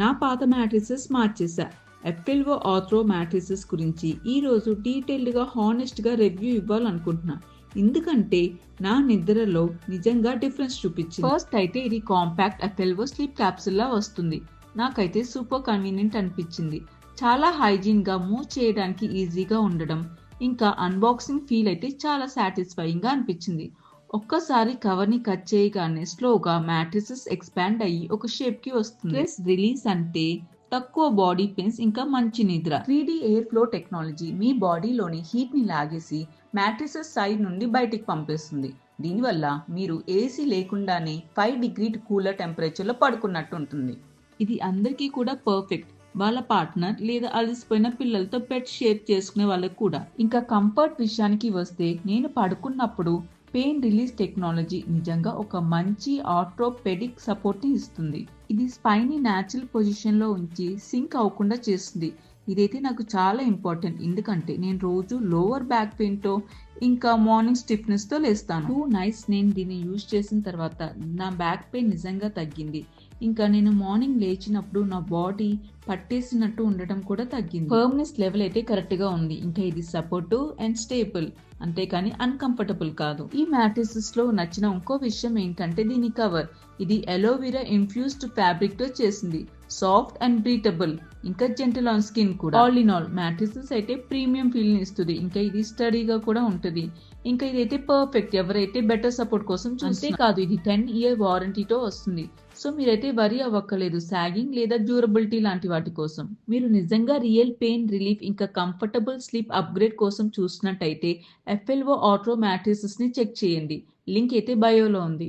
నా పాత matrices మార్చేసా. FLO arthro matrices గురించి ఈరోజు డీటెయిల్డ్గా హానెస్ట్గా రివ్యూ ఇవ్వాలనుకుంటున్నా. ఎందుకంటే నా నిద్రలో నిజంగా డిఫరెన్స్ చూపించింది. ఫస్ట్ అయితే ఇది కాంపాక్ట్ ఎఫ్ఎల్ఓ స్లీప్ క్యాప్సుల్లా వస్తుంది. నాకైతే సూపర్ కన్వీనియంట్ అనిపించింది. చాలా హైజీన్గా మూవ్ చేయడానికి ఈజీగా ఉండడం, ఇంకా అన్బాక్సింగ్ ఫీల్ అయితే చాలా సాటిస్ఫైయింగ్గా అనిపించింది. ఒక్కసారి కవర్ని కట్ చేయగానే స్లోగా మ్యాట్రిసెస్ ఎక్స్పాండ్ అయ్యి ఒక షేప్కి వస్తుంది. స్ట్రెస్ రిలీజ్ అంటే తక్కువ బాడీ పెయిన్స్, ఇంకా మంచి నిద్ర. 3D ఎయిర్ ఫ్లో టెక్నాలజీ మీ బాడీలోని హీట్ని లాగేసి మ్యాట్రిసెస్ సైడ్ నుండి బయటికి పంపేస్తుంది. దీనివల్ల మీరు ఏసీ లేకుండానే 5 డిగ్రీ కూలర్ టెంపరేచర్లో పడుకున్నట్టు ఉంటుంది. ఇది అందరికీ కూడా పర్ఫెక్ట్. వాళ్ళ పార్ట్నర్ లేదా అలసిపోయిన పిల్లలతో బెడ్ షేర్ చేసుకునే వాళ్ళకి కూడా. ఇంకా కంఫర్ట్ విషయానికి వస్తే నేను పడుకున్నప్పుడు పెయిన్ రిలీజ్ టెక్నాలజీ నిజంగా ఒక మంచి ఆర్థోపెడిక్ సపోర్ట్ని ఇస్తుంది. ఇది స్పైన్ని న్యాచురల్ పొజిషన్లో ఉంచి సింక్ అవ్వకుండా చేస్తుంది. ఇదైతే నాకు చాలా ఇంపార్టెంట్, ఎందుకంటే నేను రోజు లోవర్ బ్యాక్ పెయిన్తో ఇంకా మార్నింగ్ స్టిఫ్నెస్తో లేస్తాను. 2 nights నేను దీన్ని యూజ్ చేసిన తర్వాత నా బ్యాక్ పెయిన్ నిజంగా తగ్గింది. ఇంకా నేను మార్నింగ్ లేచినప్పుడు నా బాడీ పట్టేసినట్టు ఉండటం కూడా తగ్గింది. ఫర్మ్నెస్ లెవెల్ అయితే కరెక్ట్గా ఉంది. ఇంకా ఇది సపోర్టివ్ అండ్ స్టేబుల్, అంతేకాని అన్కంఫర్టబుల్ కాదు. ఈ మ్యాట్రిసెస్ లో నచ్చిన ఇంకో విషయం ఏంటంటే దీని కవర్. ఇది అలోవెరా ఇన్ఫ్యూజ్డ్ ఫ్యాబ్రిక్ తో చేసింది. సాఫ్ట్ అండ్ బ్రీతబుల్, ఇంకా జెంటల్ ఆన్ స్కిన్ కూడా. ఆల్ ఇన్ ఆల్ మ్యాట్రిసెస్ అయితే ప్రీమియం ఫీల్ ని ఇస్తుంది. ఇంకా ఇది స్టడీగా కూడా ఉంటుంది. ఇంకా ఇదైతే పర్ఫెక్ట్ ఎవరైతే బెటర్ సపోర్ట్ కోసం అంతేకాదు ఇది 10-year వారంటీతో వస్తుంది. సో మీరైతే వరీ అవ్వక్కలేదు సాగింగ్ లేదా డ్యూరబిలిటీ లాంటి వాటి కోసం. మీరు నిజంగా రియల్ పెయిన్ రిలీఫ్ ఇంకా కంఫర్టబుల్ స్లీప్ అప్గ్రేడ్ కోసం చూసినట్టయితే ఎఫ్ఎల్ఓ ఆర్థ్రో మ్యాట్రిసెస్ ని చెక్ చేయండి. లింక్ అయితే బయోలో ఉంది.